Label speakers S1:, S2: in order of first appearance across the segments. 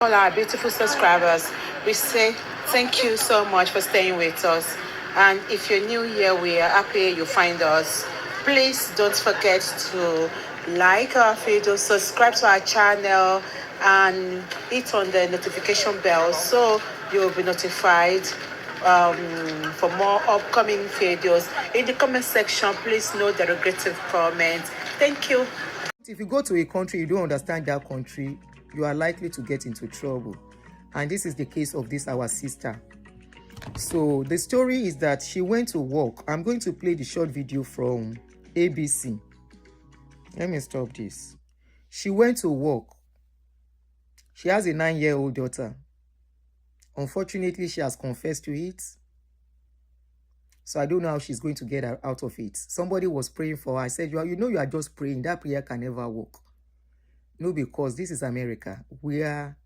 S1: All our beautiful subscribers, we say thank you so much for staying with us. And if you're new here, we are happy you find us. Please don't forget to like our video, subscribe to our channel, and hit on the notification bell so you'll be notified for more upcoming videos. In the comment section, please note the regrettive comment. Thank you.
S2: If you go to a country, you don't understand that country, you are likely to get into trouble. And this is the case of this, our sister. So the story is that she went to work. I'm going to play the short video from ABC. Let me stop this. She went to work. She has a 9-year-old daughter. Unfortunately, she has confessed to it. So I don't know how she's going to get out of it. Somebody was praying for her. I said, you are just praying. That prayer can never work. No, because this is America, where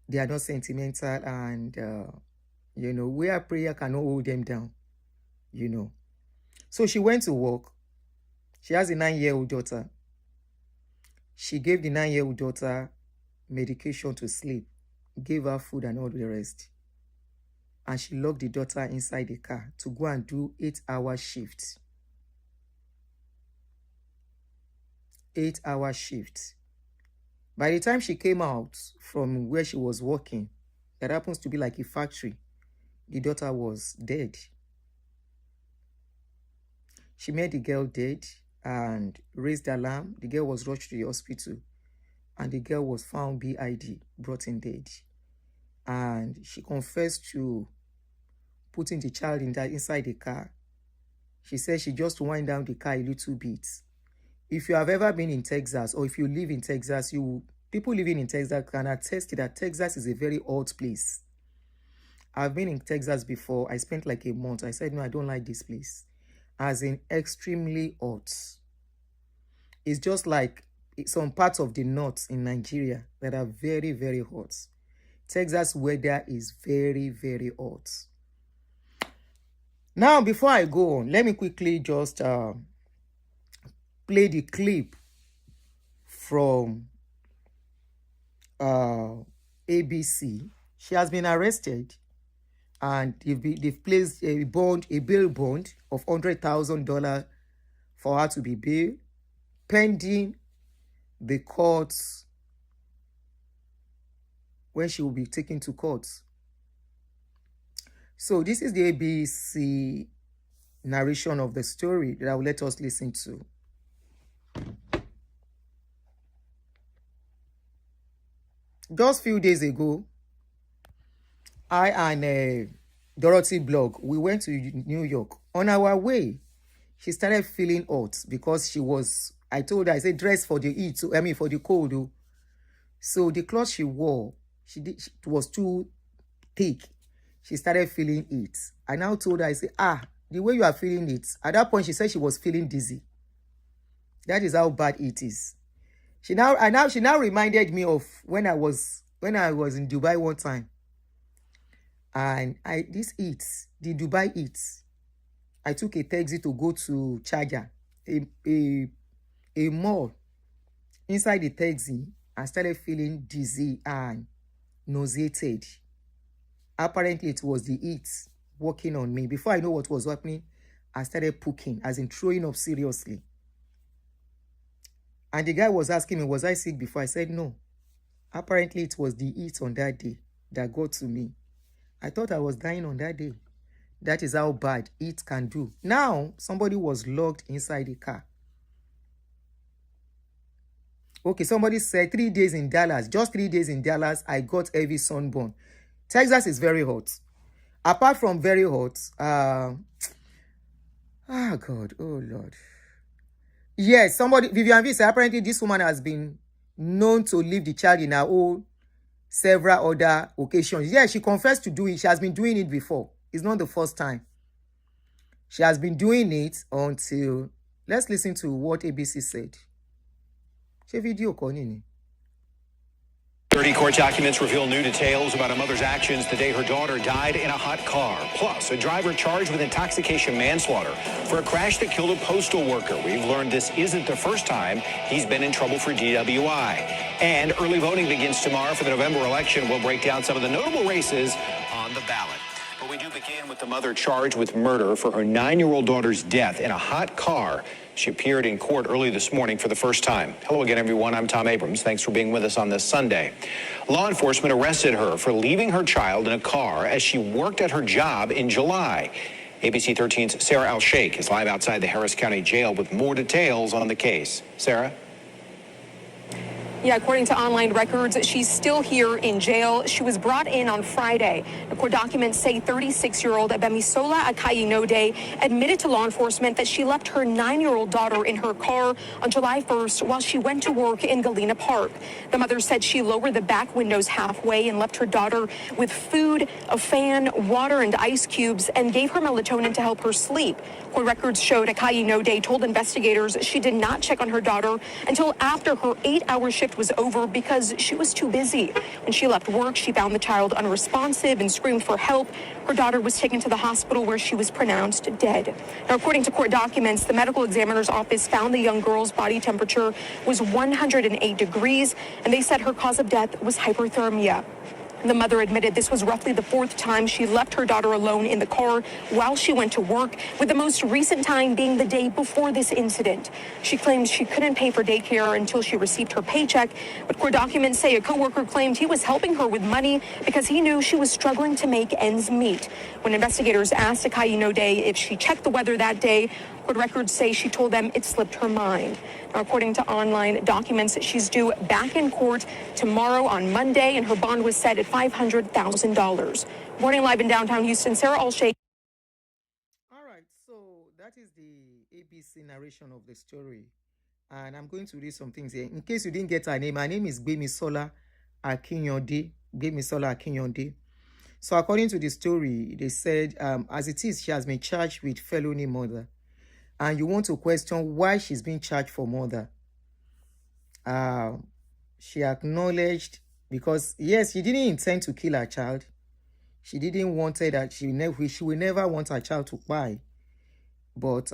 S2: they are not sentimental and, where prayer cannot hold them down, So she went to work. She has a 9-year-old daughter. She gave the 9-year-old daughter medication to sleep, gave her food and all the rest. And she locked the daughter inside the car to go and do 8-hour shifts. 8-hour shifts. By the time she came out from where she was working, that happens to be like a factory, the daughter was dead. She met the girl dead and raised alarm. The girl was rushed to the hospital and the girl was found BID, brought in dead. And she confessed to putting the child inside the car. She said she just wind down the car a little bit. If you have ever been in Texas, or if you live in Texas, people living in Texas can attest that Texas is a very hot place. I've been in Texas before. I spent like a month. I said, no, I don't like this place. As in extremely hot. It's just like some parts of the north in Nigeria that are very, very hot. Texas weather is very, very hot. Now, before I go on, let me quickly just play the clip from ABC. She has been arrested and they've placed a bail bond of $100,000 for her to be bailed, pending the courts, when she will be taken to court. So this is the ABC narration of the story that I will let us listen to. Just a few days ago, I and Dorothy Blog, we went to New York. On our way, she started feeling hot because I told her, I said, dress for the heat, for the cold. Oh. So the clothes she wore, it was too thick. She started feeling it. I now told her, I said, the way you are feeling it. At that point, she said she was feeling dizzy. That is how bad it is. She now reminded me of when I was in Dubai one time. And the Dubai heat. I took a taxi to go to Charger, a mall. Inside the taxi, I started feeling dizzy and nauseated. Apparently, it was the heat working on me. Before I know what was happening, I started puking, as in throwing up seriously. And the guy was asking me, was I sick before? I said, no. Apparently, it was the heat on that day that got to me. I thought I was dying on that day. That is how bad it can do. Now, somebody was locked inside the car. Okay, somebody said 3 days in Dallas. Just 3 days in Dallas, I got heavy sunburn. Texas is very hot. Apart from very hot, God, oh Lord. Yes, Vivian V said, apparently this woman has been known to leave the child in her own several other occasions. Yeah, she confessed to do it. She has been doing it before. It's not the first time. She has been doing it until... Let's listen to what ABC said. She video calling.
S3: Dirty court documents reveal new details about a mother's actions the day her daughter died in a hot car. Plus, a driver charged with intoxication manslaughter for a crash that killed a postal worker. We've learned this isn't the first time he's been in trouble for DWI. And early voting begins tomorrow for the November election. We'll break down some of the notable races on the ballot. But we do begin with the mother charged with murder for her 9-year-old daughter's death in a hot car. She appeared in court early this morning for the first time. Hello again, everyone. I'm Tom Abrams. Thanks for being with us on this Sunday. Law enforcement arrested her for leaving her child in a car as she worked at her job in July. ABC 13's Sarah Al-Sheikh is live outside the Harris County Jail with more details on the case. Sarah?
S4: Yeah, according to online records, she's still here in jail. She was brought in on Friday. The court documents say 36-year-old Bemisola Akayinode admitted to law enforcement that she left her 9-year-old daughter in her car on July 1st while she went to work in Galena Park. The mother said she lowered the back windows halfway and left her daughter with food, a fan, water, and ice cubes, and gave her melatonin to help her sleep. Court records showed Akayinode told investigators she did not check on her daughter until after her 8-hour shift was over because she was too busy. When she left work, she found the child unresponsive and screamed for help. Her daughter was taken to the hospital where she was pronounced dead. Now, according to court documents, the medical examiner's office found the young girl's body temperature was 108 degrees, and they said her cause of death was hyperthermia. The mother admitted this was roughly the 4th time she left her daughter alone in the car while she went to work, with the most recent time being the day before this incident. She claims she couldn't pay for daycare until she received her paycheck, but court documents say a coworker claimed he was helping her with money because he knew she was struggling to make ends meet. When investigators asked Akayinode if she checked the weather that day, court records say she told them it slipped her mind. Now, according to online documents, she's due back in court tomorrow on Monday, and her bond was set at $500,000. Morning live in downtown Houston, Sarah Al-Sheikh.
S2: All right, so that is the ABC narration of the story. And I'm going to read some things here. In case you didn't get her name, her name is Gbemisola Akinyode. Gbemisola Akinyode. So according to the story, they said, as it is, she has been charged with felony murder. And you want to question why she's being charged for murder. She acknowledged, because yes, she didn't intend to kill her child. She didn't want that. She will never want her child to die. But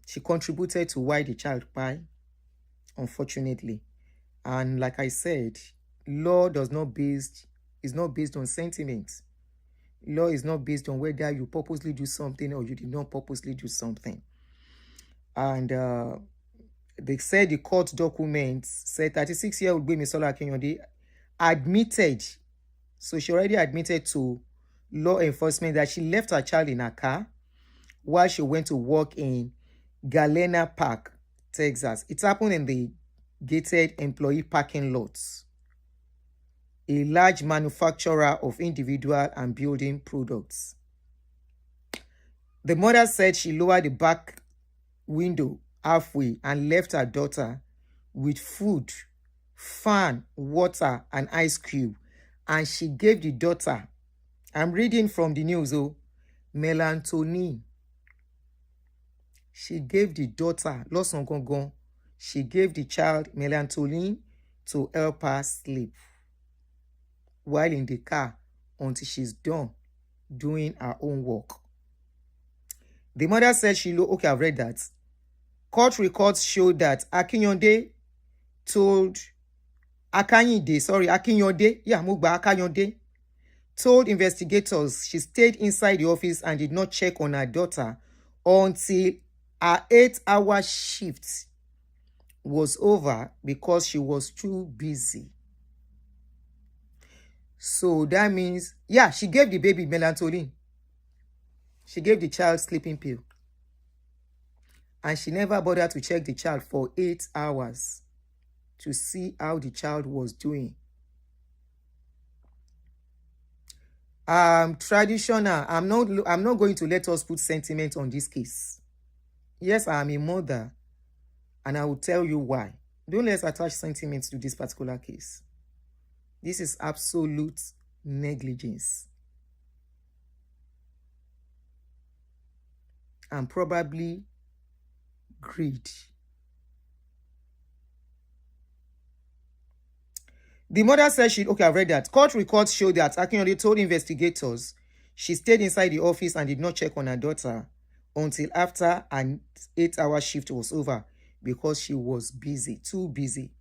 S2: she contributed to why the child died, unfortunately. And like I said, law is not based on sentiments. Law is not based on whether you purposely do something or you did not purposely do something. And they said the court documents said 36-year-old Gbemisola Akinyode admitted, so she already admitted to law enforcement that she left her child in her car while she went to work in Galena Park, Texas. It happened in the gated employee parking lots, a large manufacturer of individual and building products. The mother said she lowered the back window halfway and left her daughter with food, fan, water, and ice cube. And she gave the daughter, I'm reading from the news, melatonin. She gave the daughter, she gave the child melatonin to help her sleep while in the car until she's done doing her own work. The mother said okay, I've read that. Court records show that Akinyode told Akinyode told investigators she stayed inside the office and did not check on her daughter until her 8-hour shift was over because she was too busy. So that means, yeah, she gave the baby melatonin. She gave the child sleeping pill. And she never bothered to check the child for 8 hours to see how the child was doing. Traditional, I'm not going to let us put sentiment on this case. Yes, I am a mother, and I will tell you why. Don't let's attach sentiments to this particular case. This is absolute negligence. And probably greed. The mother said okay, I've read that. Court records show that Akinyode told investigators she stayed inside the office and did not check on her daughter until after an 8-hour shift was over because she was busy, too busy.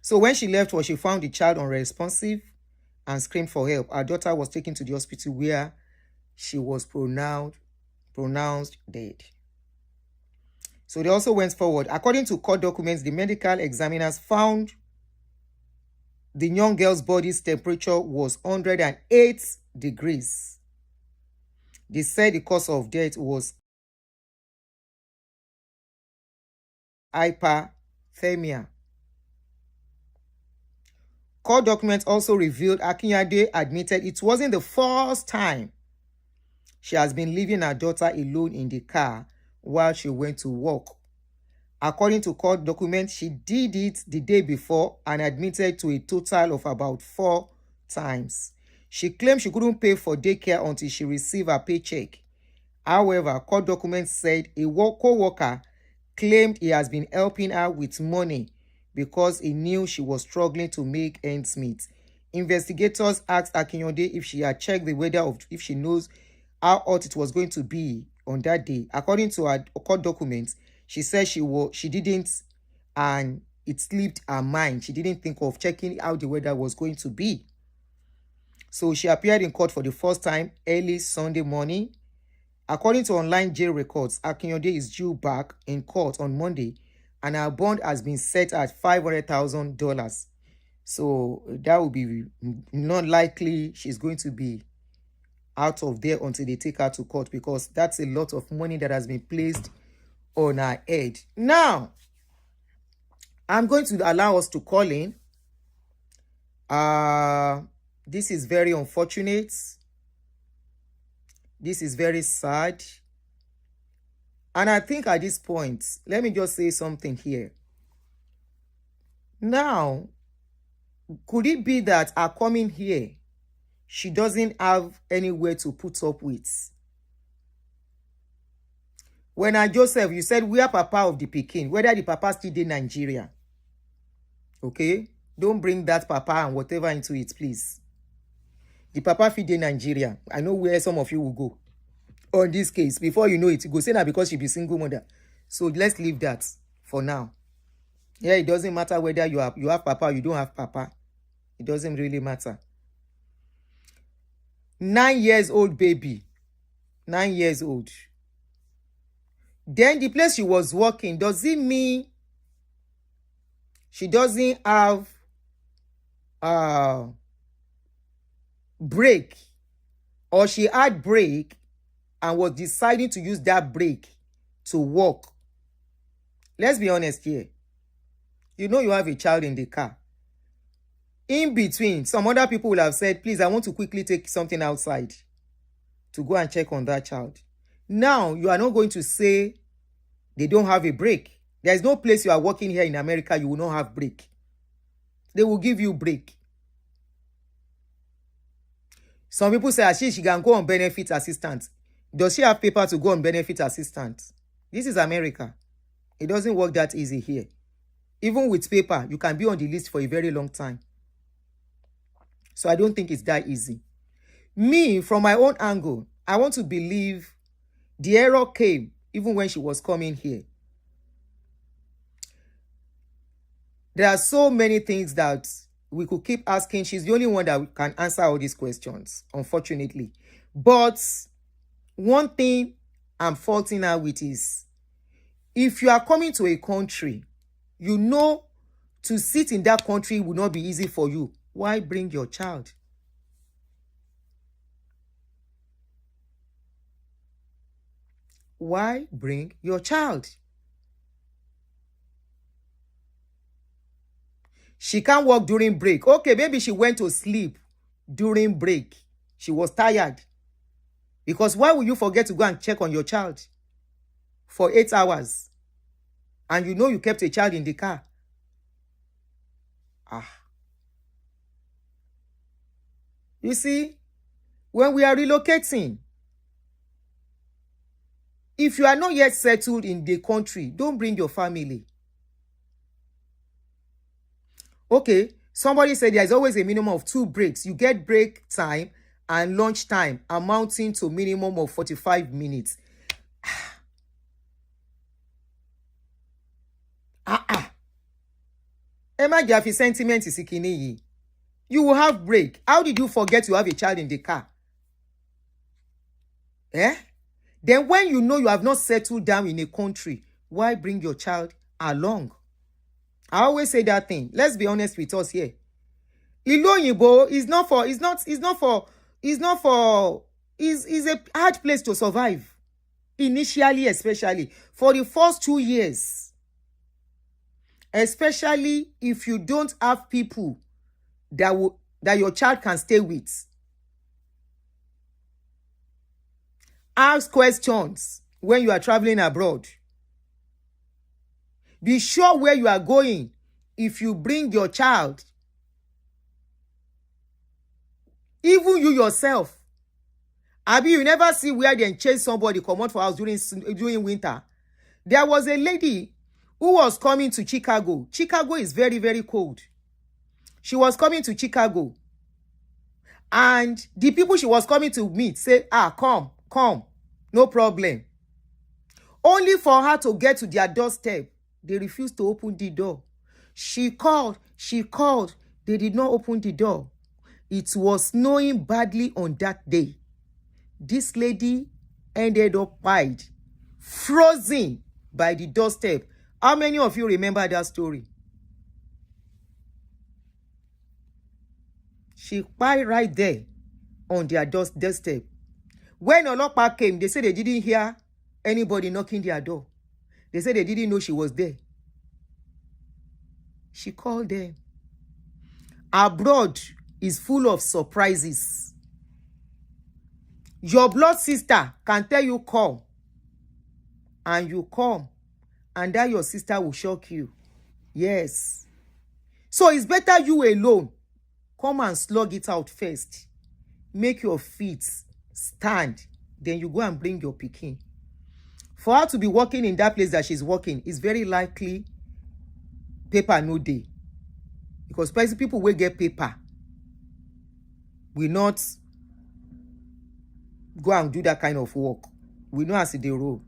S2: So when she left, she found the child unresponsive and screamed for help. Her daughter was taken to the hospital where she was pronounced dead. So they also went forward. According to court documents, the medical examiners found the young girl's body's temperature was 108 degrees. They said the cause of death was hyperthermia. Court documents also revealed Akinyade admitted it wasn't the first time she has been leaving her daughter alone in the car while she went to work. According to court documents, she did it the day before and admitted to a total of about 4 times. She claimed she couldn't pay for daycare until she received her paycheck. However, court documents said a co-worker claimed he has been helping her with money because he knew she was struggling to make ends meet. Investigators asked Akinyode if she had checked the weather if she knows how hot it was going to be on that day. According to her court documents, she said she didn't, and it slipped her mind. She didn't think of checking how the weather was going to be. So she appeared in court for the first time early Sunday morning. According to online jail records, Akinyode is due back in court on Monday, and her bond has been set at $500,000. So that will be not likely she's going to be out of there until they take her to court, because that's a lot of money that has been placed on her head. Now, I'm going to allow us to call in. This is very unfortunate. This is very sad. And I think at this point, let me just say something here. Now, could it be that her coming here, she doesn't have anywhere to put up with? When Joseph, you said, we are papa of the Peking, whether the papa still in Nigeria. Okay? Don't bring that papa and whatever into it, please. The papa feed in Nigeria. I know where some of you will go. On this case, before you know it, you go say that because she be single mother. So let's leave that for now. Yeah, it doesn't matter whether you have papa or you don't have papa. It doesn't really matter. 9 years old baby. 9 years old. Then the place she was working, does it mean she doesn't have break? Or she had break and was deciding to use that break to work? Let's be honest here. You know you have a child in the car. In between, some other people will have said, please, I want to quickly take something outside to go and check on that child. Now, you are not going to say they don't have a break. There is no place you are working here in America you will not have break. They will give you break. Some people say, she can go on benefit assistance. Does she have paper to go on benefit assistance? This is America. It doesn't work that easy here. Even with paper, you can be on the list for a very long time. So I don't think it's that easy. Me, from my own angle, I want to believe the error came even when she was coming here. There are so many things that we could keep asking. She's the only one that can answer all these questions, unfortunately. But one thing I'm faulting her with is, if you are coming to a country, you know to sit in that country will not be easy for you. Why bring your child? Why bring your child? She can't work during break. Okay, maybe she went to sleep during break. She was tired. Because why would you forget to go and check on your child for 8 hours? And you know you kept a child in the car. You see, when we are relocating, if you are not yet settled in the country, don't bring your family. Okay, Somebody said there's always a minimum of 2 breaks. You get break time and lunch time amounting to minimum of 45 minutes. Emma Jaffe sentiment is ikini. You will have break. How did you forget you have a child in the car? Then when you know you have not settled down in a country, why bring your child along? I always say that thing. Let's be honest with us here. Iloyinbo is a hard place to survive. Initially, especially for the first 2 years. Especially if you don't have people that your child can stay with. Ask questions when you are traveling abroad. Be sure where you are going if you bring your child. Even you yourself. Abi, you never see where they chase somebody come out for house during winter. There was a lady who was coming to Chicago. Chicago is very, very cold. She was coming to Chicago. And the people she was coming to meet say, come, no problem. Only for her to get to their doorstep, they refused to open the door. She called, they did not open the door. It was snowing badly on that day. This lady ended up frozen by the doorstep. How many of you remember that story? She died right there on their doorstep. When Olopa came, they said they didn't hear anybody knocking their door. They said they didn't know she was there. She called them. Abroad is full of surprises. Your blood sister can tell you come. And you come. And that your sister will shock you. Yes. So it's better you alone. Come and slug it out first. Make your feet stand. Then you go and bring your pikin. For her to be working in that place that she's working, is very likely paper no day. Because people will get paper will not go and do that kind of work. We know as they roll.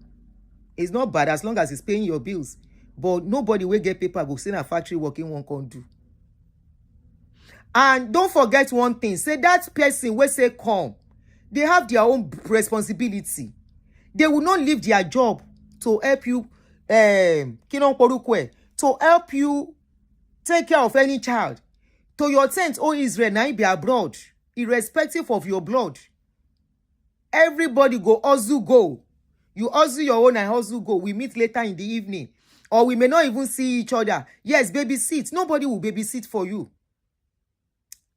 S2: It's not bad as long as it's paying your bills. But nobody will get paper go see a factory working one can do. And don't forget one thing. Say that person will say come. They have their own responsibility. They will not leave their job to help you to help you take care of any child. To your tent, oh Israel, now be abroad, irrespective of your blood. Everybody go hustle go. You hustle your own and hustle go. We meet later in the evening. Or we may not even see each other. Yes, babysit. Nobody will babysit for you.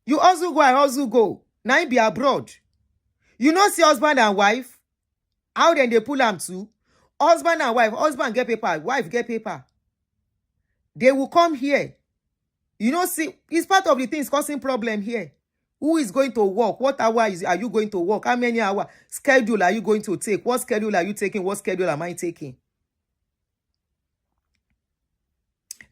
S2: You hustle go and hustle go. Now be abroad. You know see husband and wife? How then they pull them too? Husband and wife. Husband get paper. Wife get paper. They will come here. You know, see, it's part of the things causing problem here. Who is going to work? What hour are you going to work? How many hours? Schedule are you going to take? What schedule are you taking? What schedule am I taking?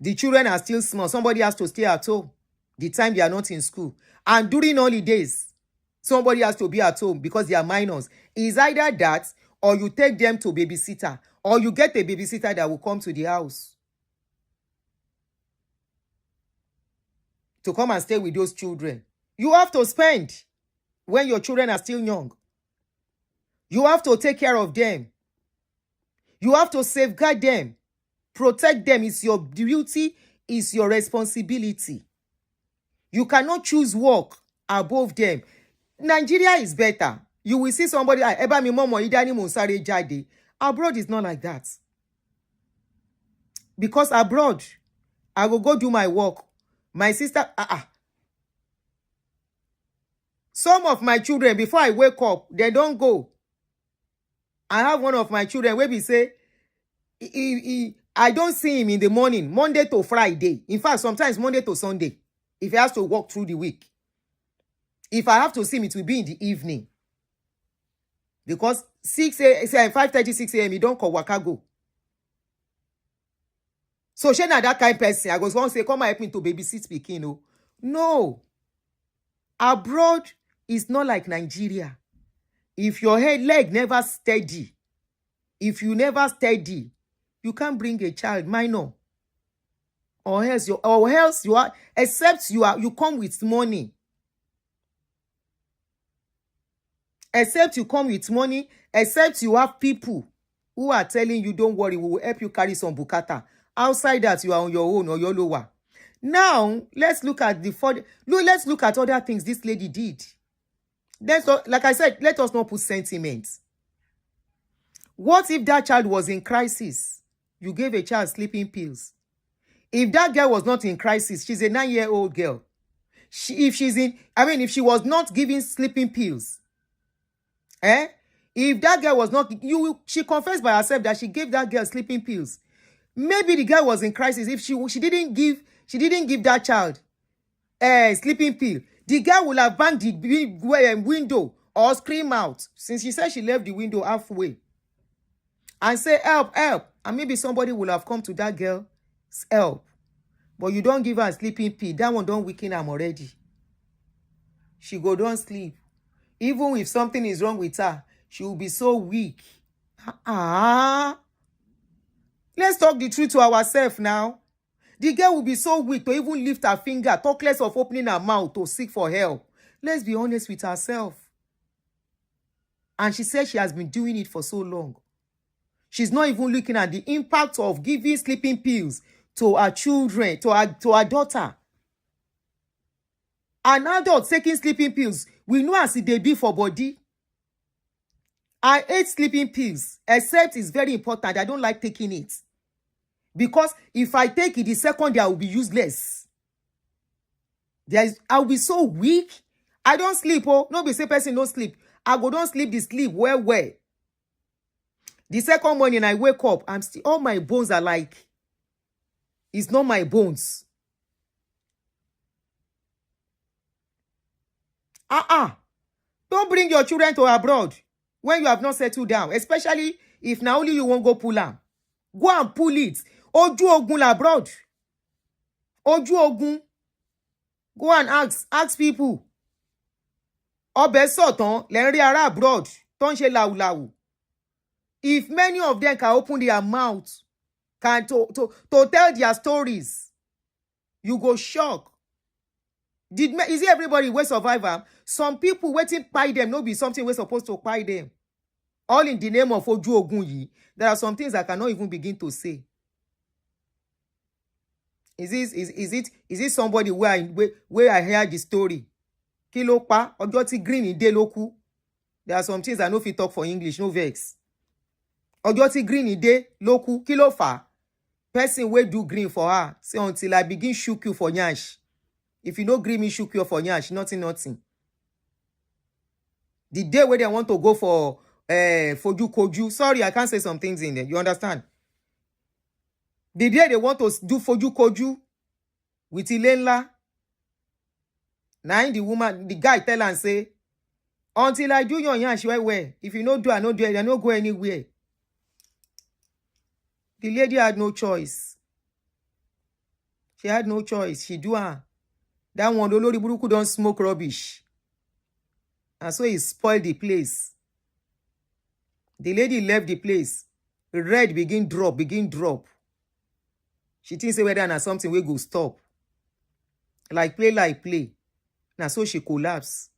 S2: The children are still small. Somebody has to stay at home the time they are not in school. And during holidays, somebody has to be at home because they are minors. It's either that or you take them to babysitter or you get a babysitter that will come to the house to come and stay with those children. You have to spend when your children are still young. You have to take care of them. You have to safeguard them. Protect them. It's your duty. It's your responsibility. You cannot choose work above them. Nigeria is better. You will see somebody like Eba mi momo idani monsare jade. Abroad is not like that. Because abroad, I will go do my work. My sister, Some of my children, before I wake up, they don't go. I have one of my children where we say, I don't see him in the morning, Monday to Friday. In fact, sometimes Monday to Sunday, if he has to walk through the week. If I have to see him, it will be in the evening. Because 5:30, 6 a.m., he don't call waka go. So she na that kind of person. I was going to say, come and help me to babysit pikin. No. Abroad is not like Nigeria. If your leg never steady, if you never steady, you can't bring a child minor. Or else you are, except you come with money. Except you come with money, except you have people who are telling you, don't worry, we will help you carry some bukata. Outside that, you are on your own or your lower. Now, let's look at let's look at other things this lady did. Like I said, let us not put sentiments. What if that child was in crisis? You gave a child sleeping pills. If that girl was not in crisis, she's a 9-year-old girl. If she was not giving sleeping pills, if that girl was not, she confessed by herself that she gave that girl sleeping pills. Maybe the girl was in crisis. If she didn't give that child sleeping pill, the girl will have banged the window or scream out, since she said she left the window halfway, and say, help, help. And maybe somebody will have come to that girl's help. But you don't give her a sleeping pill. That one don't weaken her already. She go don't sleep. Even if something is wrong with her, she will be so weak. Let's talk the truth to ourselves now. The girl will be so weak to even lift her finger, talk less of opening her mouth to seek for help. Let's be honest with herself. And she said she has been doing it for so long. She's not even looking at the impact of giving sleeping pills to her children, to her daughter. An adult taking sleeping pills, we know as it they be for body. I hate sleeping pills, except it's very important. I don't like taking it. Because if I take it, the second day I will be useless. I'll be so weak. I don't sleep. No be say person don't sleep. I go don't sleep the sleep well. The second morning I wake up, all my bones are like, it's not my bones. Don't bring your children to abroad when you have not settled down, especially if now only you won't go pull them. Go and pull it. Oju ogun abroad. Oju ogun. Go and ask people. Obe sotan lenri ara abroad. Ton se lau. If many of them can open their mouth, can to tell their stories, you go shock. Is it everybody we survivor? Some people waiting by them, no be something we're supposed to buy them. All in the name of Oju Ogun yi. There are some things I cannot even begin to say. Is it somebody where I hear the story? Kilo pa ojo ti green in de loku. There are some things I know if you talk for English, no vex. Ojo ti green in de loku kilo fa. Person will do green for her. Say until I begin shook you for nyash. If you no green me shook you for nyash, nothing. The day where they want to go for Koju. Sorry, I can't say some things in there. You understand? The day they want to do Koju with Ilenla. Now the guy tell and say, until I do your yansh where. If you no do, I no do it, I no go anywhere. The lady had no choice. She had no choice. She do her. That one, the Lord Buruku don't smoke rubbish. And so he spoiled the place. The lady left the place. Red begin drop. She thinks whether or something will go stop. Like play. Now so she collapse.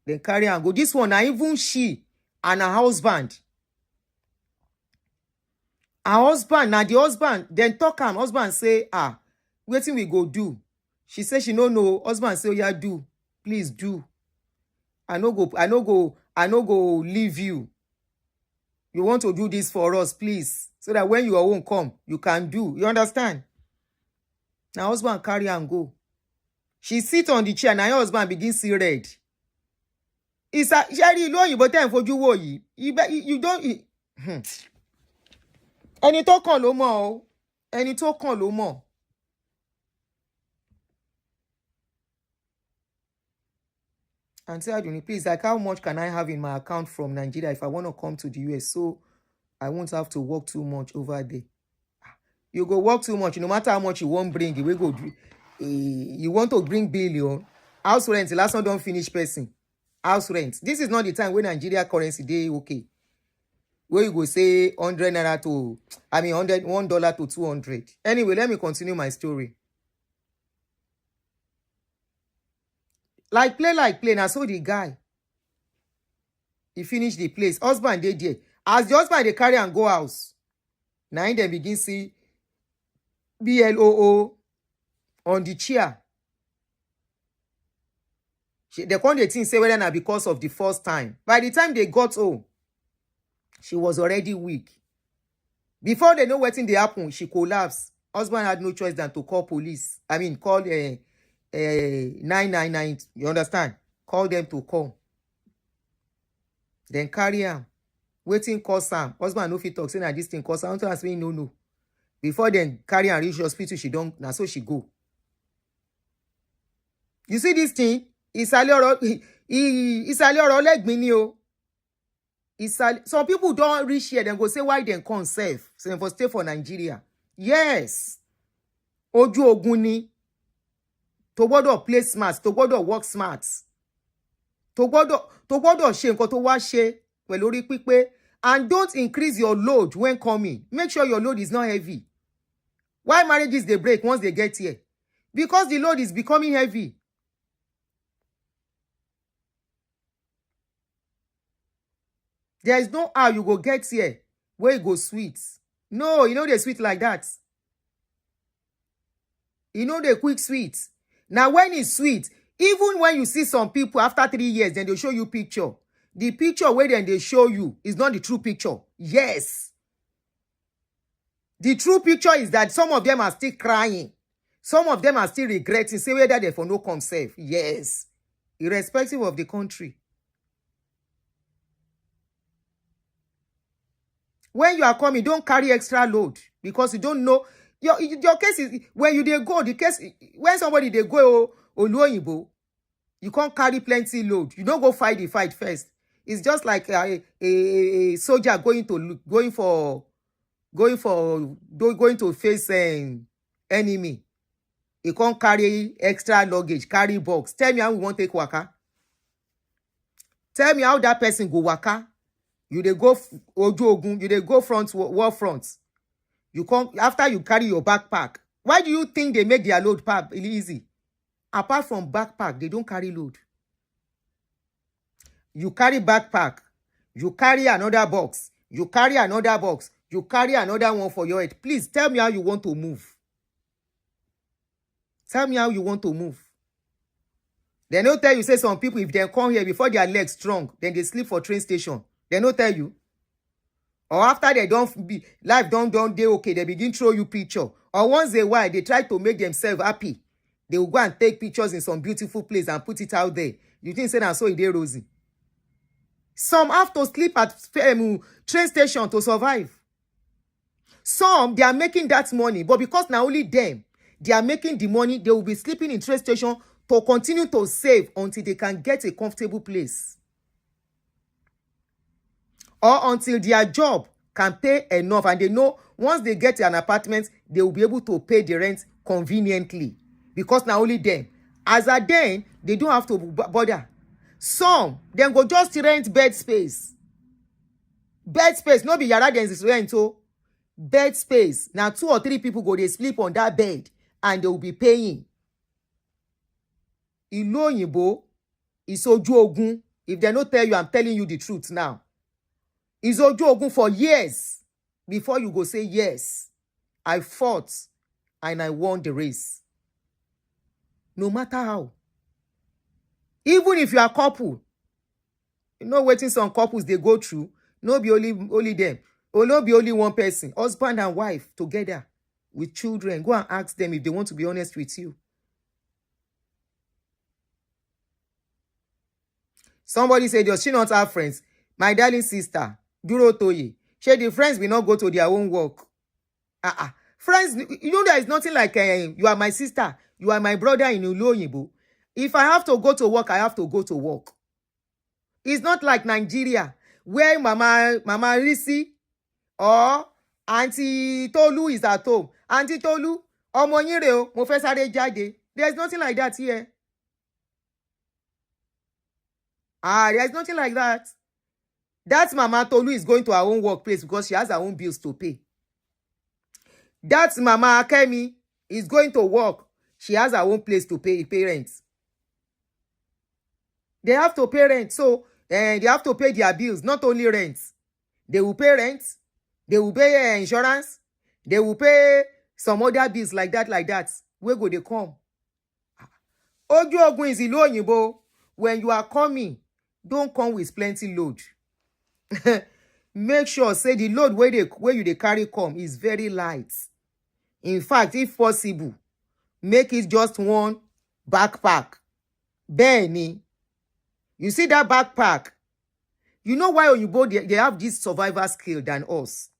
S2: Then carry and go. This one, now even she and her husband. Now the husband, then talk am. Husband say, wetin we go do? She say she no know. Husband say, oh yeah, do. Please do. I no go leave you. You want to do this for us, please. So that when you won't come, you can do. You understand? Now husband carry and go. She sit on the chair. Now your husband begin see red. It's a Jerry low you but then for you wo yi. You don't Ẹni tó kàn ló mọ̀ o. Ẹni tó kàn ló mọ̀. And say, Aduni, please, like how much can I have in my account from Nigeria if I want to come to the US so I won't have to work too much over there? You go work too much, no matter how much you won't bring, you will go do. you want to bring billion. House rent, the last one don't finish person. House rent. This is not the time when Nigeria currency dey okay. Where you go say 100 naira to, $1 to 200. Anyway, let me continue my story. Like play. Now so the guy, he finished the place. Husband dey there. As the husband they carry and go house, now in them begin see BLOO on the chair. They come the thing say whether not because of the first time. By the time they got home, she was already weak. Before they know what thing they happen, she collapsed. Husband had no choice than to call police. Call 999. You understand? Call them to come. Then carry am. Waiting cause am. Husband no fit talk say na this thing cause am. Until say no. Before then carry am reach hospital, she don't. Now so she go. You see this thing? Ìsàlẹ̀ ọ̀rọ̀ lẹ́gbìn ni o. Some people don't reach here, then go say why dem come sef. So dem for stay for Nigeria. Yes. Ojú ogun ni. Tó gbọ́dọ̀ play smart, tó gbọ́dọ̀ work smart. Tó gbọ́dọ̀ ṣe nǹkan tó wá ṣe pẹ̀lú orí pípé. And don't increase your load when coming. Make sure your load is not heavy. Why marriages they break once they get here? Because the load is becoming heavy. There is no how you go get here where it go sweet. No, you know they sweet like that. You know they quick sweet. Now when it's sweet, even when you see some people after 3 years, then they show you picture. The picture where then they show you is not the true picture. Yes. The true picture is that some of them are still crying. Some of them are still regretting. Say whether they for no come safe. Yes. Irrespective of the country. When you are coming, don't carry extra load because you don't know. Your case is when you they go, the case when somebody they go Oluoyinbo, you can't carry plenty load. You don't go fight the fight first. It's just like a soldier going to face an enemy. You can't carry extra luggage, carry box. Tell me how we want to take waka. Tell me how that person go waka. You dey go Ojogun, you dey go war front. You come after you carry your backpack. Why do you think they make their load pack easy? Apart from backpack, they don't carry load. You carry backpack, you carry another box, you carry another box, you carry another one for your head. Please tell me how you want to move. Tell me how you want to move. They don't tell you, say some people, if they come here before their legs strong, then they sleep for train station. They don't tell you. Or after they don't be life don't they okay, they begin throw you picture. Or once a while, they try to make themselves happy. They will go and take pictures in some beautiful place and put it out there. You think say that so it dey rosy. Some have to sleep at train station to survive. Some they are making that money, but because now only them they are making the money, they will be sleeping in train station to continue to save until they can get a comfortable place. Or until their job can pay enough and they know once they get an apartment, they will be able to pay the rent conveniently. Because now only them. As a then, they don't have to bother. Some, then go just rent bed space. Bed space, no be yara then is rent, oh. Bed space. Now 2 or 3 people go, they sleep on that bed and they will be paying. Iloyinbo is Oju Ogun. If they don't tell you, I'm telling you the truth now. Is Oju Ogun for years before you go say yes. I fought and I won the race. No matter how. Even if you are a couple, you know waiting some couples they go through, no be only them, or no be only one person, husband and wife together with children. Go and ask them if they want to be honest with you. Somebody said, does she not have friends? My darling sister, Duro Toye, she the friends will not go to their own work. Friends, you know there is nothing like you are my sister, you are my brother in Oloyinbo. If I have to go to work, I have to go to work. It's not like Nigeria, where Mama Risi or Auntie Tolu is at home. Auntie Tolu, ọmọ yín rè o, mo fẹ́ sáré jáde. There's nothing like that here. There's nothing like that. That Mama Tolu is going to her own workplace because she has her own bills to pay. That Mama Akemi is going to work. She has her own place to pay rent. They have to pay rent. So they have to pay their bills, not only rent. They will pay rent. They will pay insurance. They will pay some other bills like that. Where go they come? Oju Ogun is ìlú òyìnbó. When you are coming, don't come with plenty load. Make sure say the load where you dey carry come is very light. In fact, if possible, make it just one backpack. Benny, you see that backpack? You know why Oyinbo they have this survival skill than us.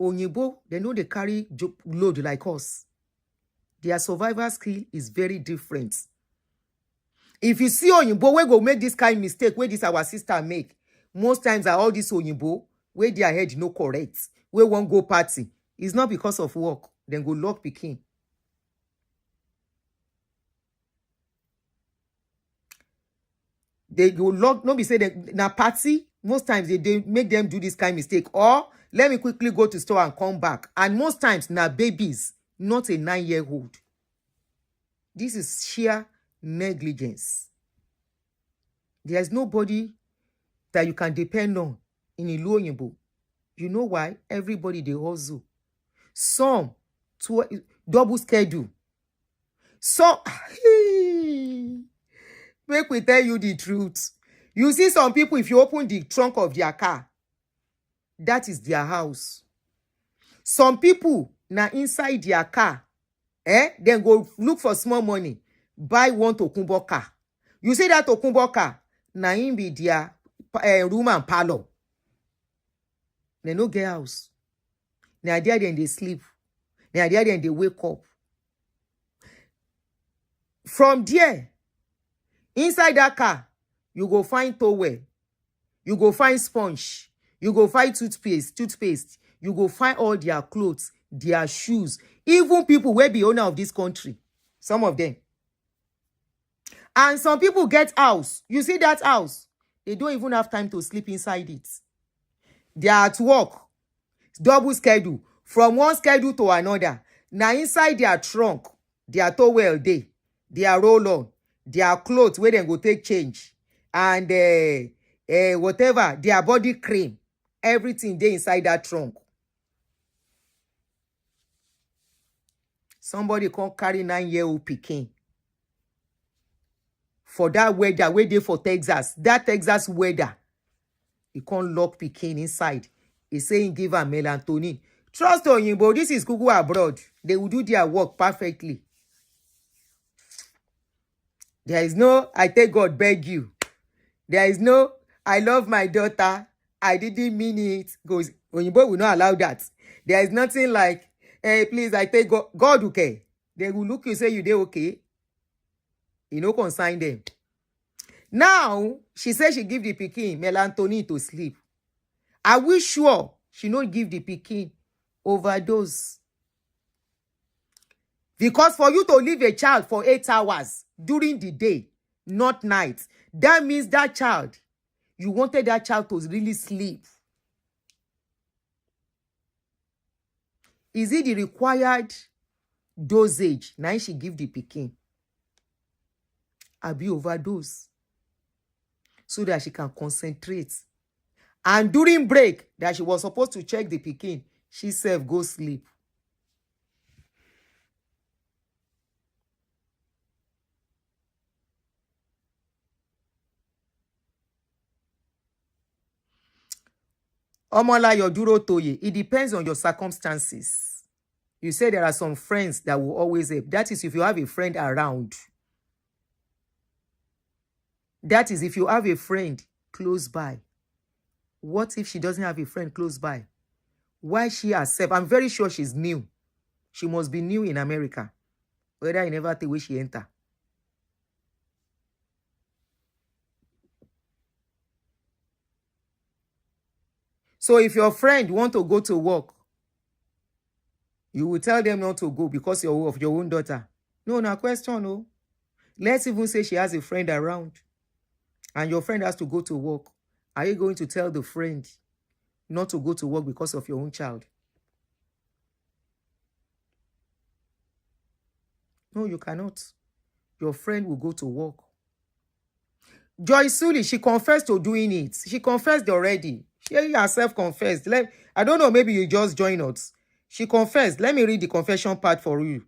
S2: Oyinbo, they know they carry load like us. Their survival skill is very different. If you see Oyinbo, we go make this kind of mistake where this our sister make. Most times are all this Oyinbo, where their head no correct, where won't go party. It's not because of work. Then go lock pikin. They go lock, no be say they na party. Most times they make them do this kind of mistake. Or let me quickly go to store and come back. And most times na babies, not a 9-year-old. This is sheer negligence. There's nobody that you can depend on in ìlú òyìnbó. You know why? Everybody they hustle. Some double schedule. So make we tell you the truth. You see some people, if you open the trunk of their car, that is their house. Some people now inside their car, then go look for small money, buy one Tokunbo car. You see that Tokunbo car, na him be their room and parlor. They no get house. They are there then they sleep. They are there then they wake up. From there, inside that car, you go find towel. You go find sponge. You go find toothpaste. You go find all their clothes, their shoes. Even people will be owner of this country. Some of them. And some people get house. You see that house? They don't even have time to sleep inside it. They are at work. Double schedule. From one schedule to another. Now inside their trunk, their towel day, their roll-on, their clothes where they go take change. And whatever, their body cream. Everything they inside that trunk. Somebody can't carry 9-year-old pikin. For that weather, where they for Texas. That Texas weather. He can't lock pikin inside. He's saying give her melatonin. Trust Oyinbo, this is Google abroad. They will do their work perfectly. There is no, I take God beg you. There is no, I love my daughter. I didn't mean it. Goes, Oyinbo will not allow that. There is nothing like, hey, please, I take God. God okay. They will look you say you dey okay. You no consign them. Now, she said she give the pikin melatonin to sleep. Are we sure she not give the pikin overdose? Because for you to leave a child for 8 hours during the day, not night, that means that child, you wanted that child to really sleep. Is it the required dosage? Now she give the pikin. Abi overdose. So that she can concentrate. And during break, that she was supposed to check the pikin, she self go sleep. Omolayo Duro Toye, it depends on your circumstances. You say there are some friends that will always help. That is if you have a friend around. That is if you have a friend close by. What if she doesn't have a friend close by? Why she herself? I'm very sure she's new. She must be new in America. Whether I never tell where she enter. So if your friend want to go to work, you will tell them not to go because of your own daughter. No, na question, no. Let's even say she has a friend around and your friend has to go to work. Are you going to tell the friend not to go to work because of your own child? No, you cannot. Your friend will go to work. Joy Sully, she confessed to doing it. She confessed already. She herself confessed. I don't know, maybe you just joined us. She confessed. Let me read the confession part for you.